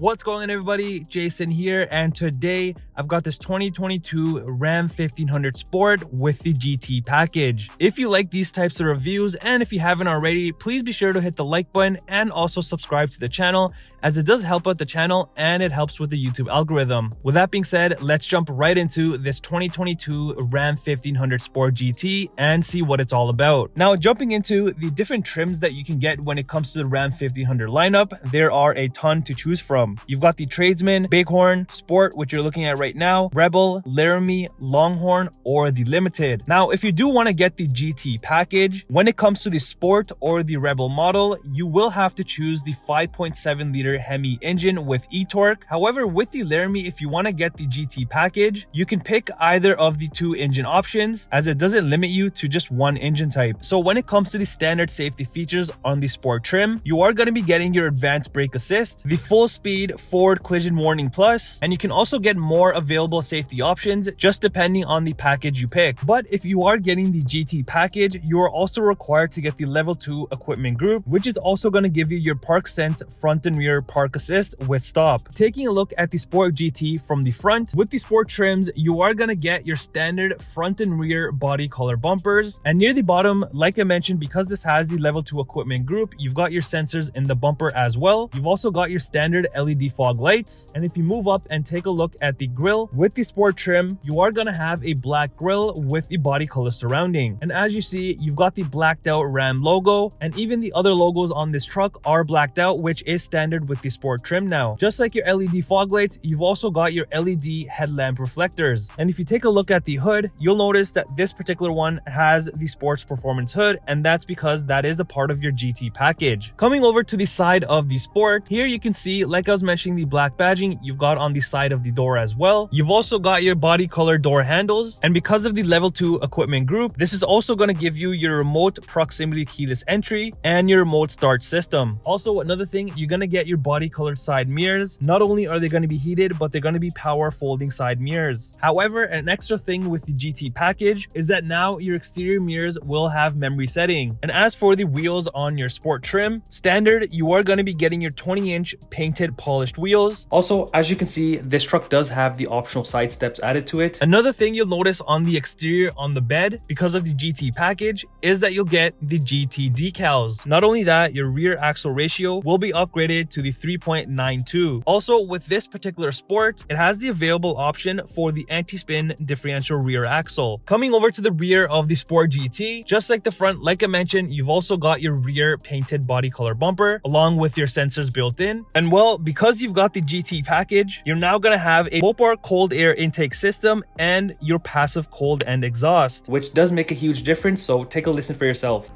What's going on, everybody? Jason here, and today I've got this 2022 Ram 1500 Sport with the GT package. If you like these types of reviews, and if you haven't already, please be sure to hit the like button and also subscribe to the channel, as it does help out the channel and it helps with the YouTube algorithm. With that being said, let's jump right into this 2022 Ram 1500 Sport GT and see what it's all about. Now, jumping into the different trims that you can get when it comes to the Ram 1500 lineup, there are a ton to choose from. You've got the Tradesman, Bighorn, Sport, which you're looking at right now, Rebel, Laramie, Longhorn, or the Limited. Now, if you do want to get the GT package, when it comes to the Sport or the Rebel model, you will have to choose the 5.7 liter Hemi engine with eTorque. However, with the Laramie, if you want to get the GT package, you can pick either of the two engine options, as it doesn't limit you to just one engine type. So when it comes to the standard safety features on the Sport trim, you are going to be getting your advanced brake assist, the full speed forward collision warning plus, and you can also get more available safety options just depending on the package you pick. But if you are getting the GT package, you are also required to get the level 2 equipment group, which is also going to give you your park sense front and rear park assist with stop. Taking a look at the Sport GT from the front, with the Sport trims, you are going to get your standard front and rear body color bumpers, and near the bottom, like I mentioned, because this has the level 2 equipment group, you've got your sensors in the bumper as well. You've also got your standard LED fog lights, and if you move up and take a look at the grille, with the Sport trim, you are going to have a black grille with the body color surrounding, and as you see, you've got the blacked out Ram logo, and even the other logos on this truck are blacked out, which is standard with the Sport trim now. Just like your LED fog lights, you've also got your LED headlamp reflectors, and if you take a look at the hood, you'll notice that this particular one has the Sports Performance hood, and that's because that is a part of your GT package. Coming over to the side of the Sport, here you can see, like I was mentioning, the black badging you've got on the side of the door as well. You've also got your body color door handles, and because of the level 2 equipment group, this is also going to give you your remote proximity keyless entry and your remote start system. Also, another thing, you're going to get your body colored side mirrors. Not only are they going to be heated, but they're going to be power folding side mirrors. However, an extra thing with the GT package is that now your exterior mirrors will have memory setting. And as for the wheels on your Sport trim, standard, you are going to be getting your 20-inch painted polished wheels. Also, as you can see, this truck does have the optional side steps added to it. Another thing you'll notice on the exterior on the bed, because of the GT package, is that you'll get the GT decals. Not only that, your rear axle ratio will be upgraded to the 3.92. Also, with this particular Sport, it has the available option for the anti-spin differential rear axle. Coming over to the rear of the Sport GT, just like the front, like I mentioned, you've also got your rear painted body color bumper along with your sensors built in. And well, because you've got the GT package, you're now going to have a Mopar cold air intake system and your passive cold end exhaust, which does make a huge difference, so take a listen for yourself.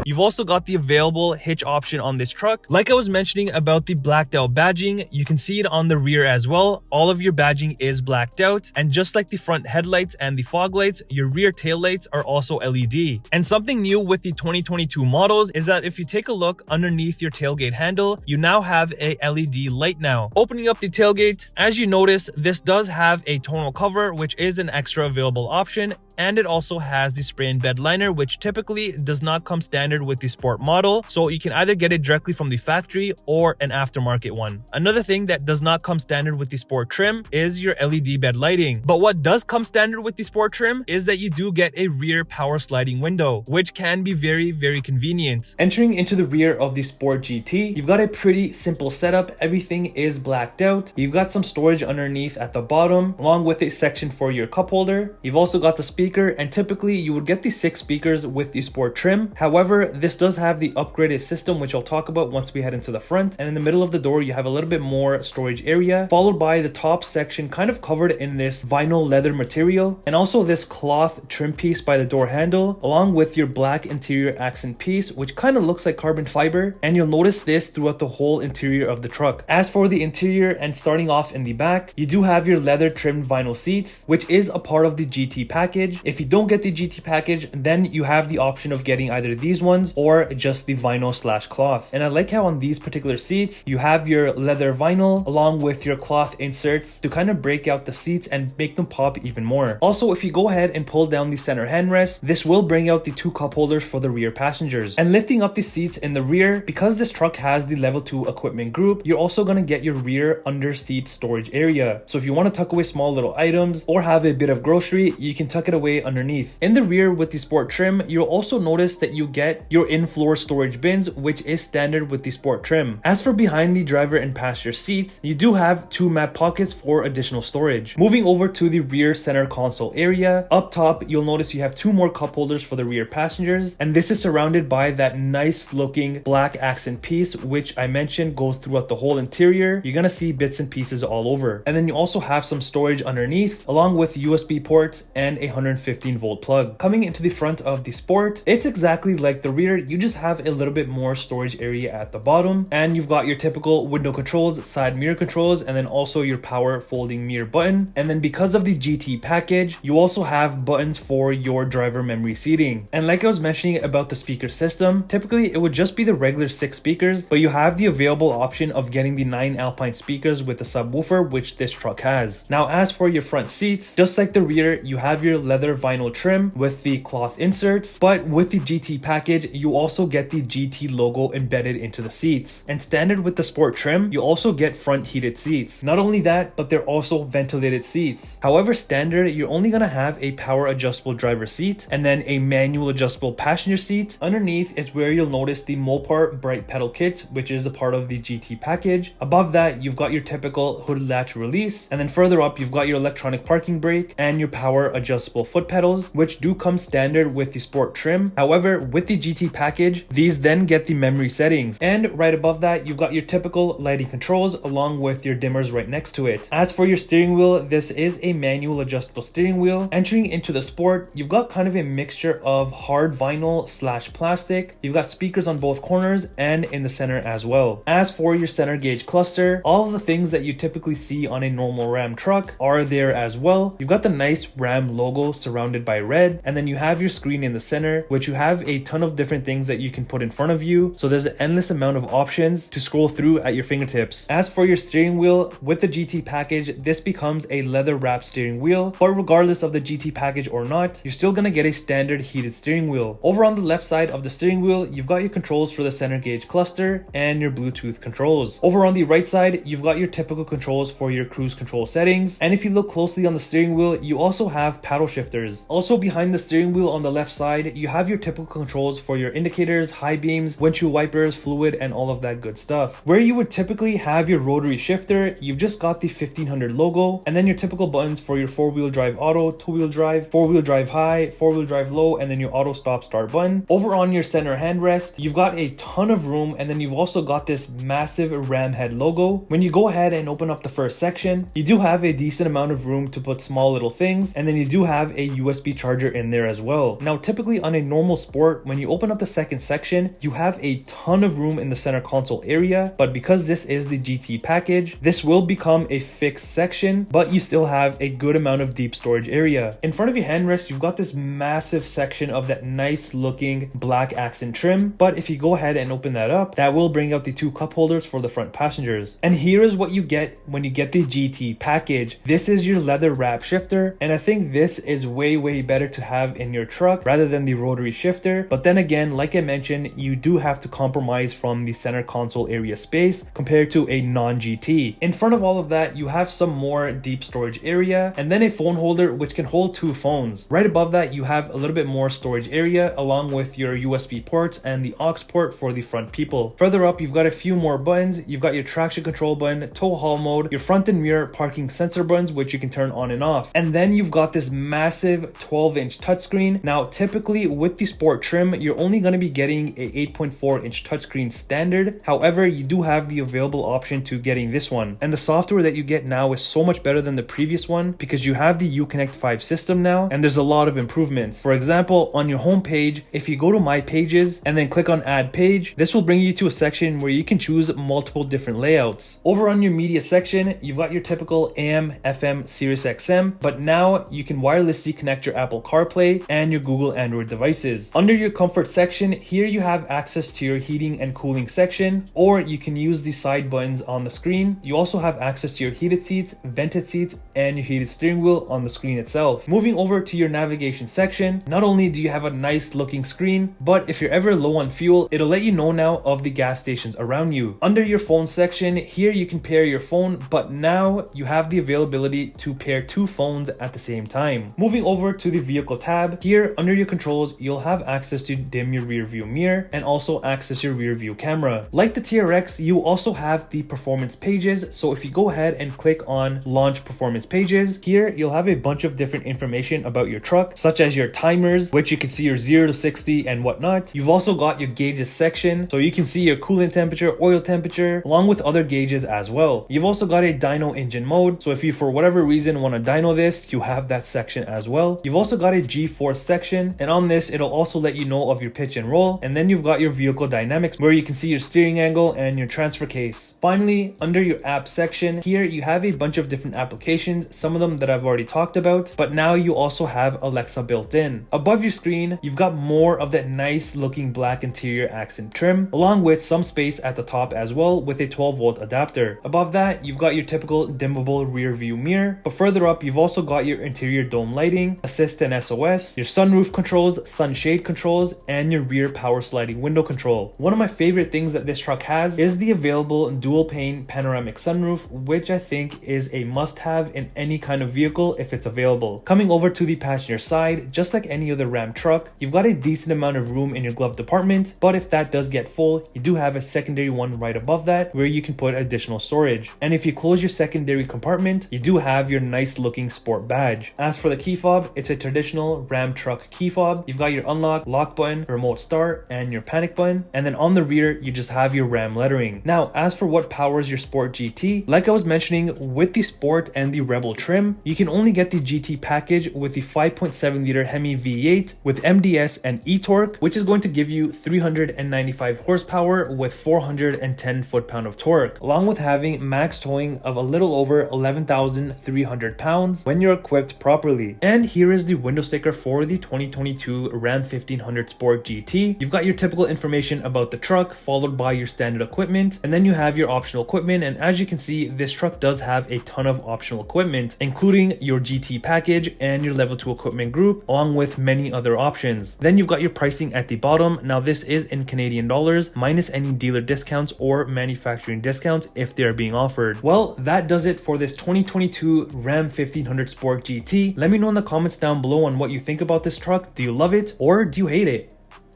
You've also got the available hitch option on this truck. Like I was mentioning about the blacked out badging, you can see it on the rear as well. All of your badging is blacked out, and just like the front headlights and the fog lights, your rear tail lights are also LED. And something new with the 2022 models is that if you take a look underneath your tailgate handle, you now have a LED light now. Opening up the tailgate, as you notice, this does have a tonal cover, which is an extra available option, and it also has the spray and bed liner, which typically does not come standard with the Sport model, so you can either get it directly from the factory or an aftermarket one. Another thing that does not come standard with the Sport trim is your LED bed lighting, but what does come standard with the Sport trim is that you do get a rear power sliding window, which can be very convenient. Entering into the rear of the Sport GT, you've got a pretty simple setup. Everything is blacked out. You've got some storage underneath at the bottom, along with a section for your cup holder. You've also got the speaker, and typically you would get the 6 speakers with the Sport trim. However, this does have the upgraded system, which I'll talk about once we head into the front. And in the middle of the door, you have a little bit more storage area, followed by the top section kind of covered in this vinyl leather material, and also this cloth trim piece by the door handle, along with your black interior accent piece, which kind of looks like carbon fiber, and you'll notice this throughout the whole interior of the truck. As for the interior, and starting off in the back, you do have your leather trimmed vinyl seats, which is a part of the GT package. package. If you don't get the GT package, then you have the option of getting either these ones or just the vinyl/cloth. And I like how on these particular seats, you have your leather vinyl along with your cloth inserts to kind of break out the seats and make them pop even more. Also, if you go ahead and pull down the center handrest, this will bring out the 2 cup holders for the rear passengers. And lifting up the seats in the rear, because this truck has the level 2 equipment group, you're also going to get your rear under seat storage area. So if you want to tuck away small little items or have a bit of grocery, you can tuck it away underneath. In the rear with the sport trim, you'll also notice that you get your in-floor storage bins, which is standard with the sport trim. As for behind the driver and passenger seats, you do have 2 map pockets for additional storage. Moving over to the rear center console area, up top you'll notice you have 2 more cup holders for the rear passengers, and this is surrounded by that nice looking black accent piece, which I mentioned goes throughout the whole interior. You're gonna see bits and pieces all over. And then you also have some storage underneath along with USB ports and a 115 volt plug. Coming into the front of the Sport, it's exactly like the rear, you just have a little bit more storage area at the bottom, and you've got your typical window controls, side mirror controls, and then also your power folding mirror button. And then because of the GT package, you also have buttons for your driver memory seating. And like I was mentioning about the speaker system, typically it would just be the regular 6 speakers, but you have the available option of getting the 9 Alpine speakers with the subwoofer, which this truck has. Now, as for your front seats, just like the rear, you have your leather vinyl trim with the cloth inserts, but with the GT package, you also get the GT logo embedded into the seats. And standard with the Sport trim, you also get front heated seats. Not only that, but they're also ventilated seats. However, standard, you're only gonna have a power adjustable driver seat and then a manual adjustable passenger seat. Underneath is where you'll notice the Mopar bright pedal kit, which is a part of the GT package. Above that, you've got your typical hood latch release, and then further up, you've got your electronic parking brake and your power adjustable foot pedals, which do come standard with the Sport trim. However, with the GT package, these then get the memory settings. And right above that, you've got your typical lighting controls along with your dimmers right next to it. As for your steering wheel, this is a manual adjustable steering wheel. Entering into the Sport, you've got kind of a mixture of hard vinyl/plastic. You've got speakers on both corners and in the center as well. As for your center gauge cluster, all of the things that you typically see on a normal Ram truck are there as well. You've got the nice Ram logo surrounded by red, and then you have your screen in the center, which you have a ton of different things that you can put in front of you. So there's an endless amount of options to scroll through at your fingertips. As for your steering wheel, with the GT package, this becomes a leather wrapped steering wheel, but regardless of the GT package or not, you're still gonna get a standard heated steering wheel. Over on the left side of the steering wheel, you've got your controls for the center gauge cluster and your Bluetooth controls. Over on the right side, you've got your typical controls for your cruise control settings. And if you look closely on the steering wheel, you also have paddle shifters. Also behind the steering wheel on the left side, you have your typical controls for your indicators, high beams, windshield wipers, fluid, and all of that good stuff. Where you would typically have your rotary shifter, you've just got the 1500 logo, and then your typical buttons for your 4-wheel drive auto, 2-wheel drive, 4-wheel drive high, 4-wheel drive low, and then your auto stop start button. Over on your center handrest, you've got a ton of room, and then you've also got this massive ram head logo. When you go ahead and open up the first section, you do have a decent amount of room to put small little things, and then you do have a USB charger in there as well. Now, typically on a normal Sport, when you open up the second section, you have a ton of room in the center console area, but because this is the GT package, this will become a fixed section, but you still have a good amount of deep storage area. In front of your handrest, you've got this massive section of that nice looking black accent trim, but if you go ahead and open that up, that will bring out the 2 cup holders for the front passengers. And here is what you get when you get the GT package. This is your leather wrap shifter, and I think this is way better to have in your truck rather than the rotary shifter. But then again, like I mentioned, you do have to compromise from the center console area space compared to a non-GT. In front of all of that, you have some more deep storage area, and then a phone holder which can hold 2 phones. Right above that, you have a little bit more storage area along with your USB ports and the aux port for the front people. Further up, you've got a few more buttons. You've got your traction control button, tow haul mode, your front and rear parking sensor buttons, which you can turn on and off. And then you've got this massive 12-inch touchscreen. Now, typically with the Sport trim, you're only going to be getting a 8.4-inch touchscreen standard. However, you do have the available option to getting this one. And the software that you get now is so much better than the previous one because you have the Uconnect 5 system now, and there's a lot of improvements. For example, on your home page, if you go to My Pages and then click on Add Page, this will bring you to a section where you can choose multiple different layouts. Over on your media section, you've got your typical AM, FM, Sirius XM, but now you can wirelessly wirelessly connect your Apple CarPlay and your Google Android devices. Under your comfort section, here you have access to your heating and cooling section, or you can use the side buttons on the screen. You also have access to your heated seats, vented seats, and your heated steering wheel on the screen itself. Moving over to your navigation section, not only do you have a nice looking screen, but if you're ever low on fuel, it'll let you know now of the gas stations around you. Under your phone section, here you can pair your phone, but now you have the availability to pair two phones at the same time. Moving over to the vehicle tab, here under your controls, you'll have access to dim your rear view mirror and also access your rear view camera. Like the TRX, you also have the performance pages. So if you go ahead and click on launch performance pages, here you'll have a bunch of different information about your truck, such as your timers, which you can see your 0 to 60 and whatnot. You've also got your gauges section, so you can see your coolant temperature, oil temperature, along with other gauges as well. You've also got a dyno engine mode, so if you for whatever reason want to dyno this, you have that section as well. You've also got a G-force section, and on this it'll also let you know of your pitch and roll. And then you've got your vehicle dynamics, where you can see your steering angle and your transfer case. Finally, under your app section, here you have a bunch of different applications, some of them that I've already talked about, but now you also have Alexa built in. Above your screen, you've got more of that nice looking black interior accent trim, along with some space at the top as well with a 12-volt adapter. Above that, you've got your typical dimmable rear view mirror, but further up, you've also got your interior dome lighting, assist and SOS, your sunroof controls, sunshade controls, and your rear power sliding window control. One of my favorite things that this truck has is the available dual pane panoramic sunroof, which I think is a must-have in any kind of vehicle if it's available. Coming over to the passenger side, just like any other Ram truck, you've got a decent amount of room in your glove department, but if that does get full, you do have a secondary one right above that where you can put additional storage. And if you close your secondary compartment, you do have your nice looking sport badge. As for the key fob, it's a traditional Ram truck key fob. You've got your unlock, lock button, remote start, and your panic button, and then on the rear you just have your Ram lettering. Now, as for what powers your Sport GT, like I was mentioning, with the Sport and the Rebel trim, you can only get the GT package with the 5.7 liter Hemi V8 with MDS and eTorque, which is going to give you 395 horsepower with 410 foot-pound of torque, along with having max towing of a little over 11,300 pounds when you're equipped properly. And here is the window sticker for the 2022 Ram 1500 Sport GT. You've got your typical information about the truck, followed by your standard equipment, and then you have your optional equipment. And as you can see, this truck does have a ton of optional equipment, including your GT package and your level 2 equipment group, along with many other options. Then you've got your pricing at the bottom. Now this is in Canadian dollars, minus any dealer discounts or manufacturing discounts if they are being offered. Well, that does it for this 2022 Ram 1500 Sport GT. Let me know in the comments down below on what you think about this truck. Do you love it or do you hate it?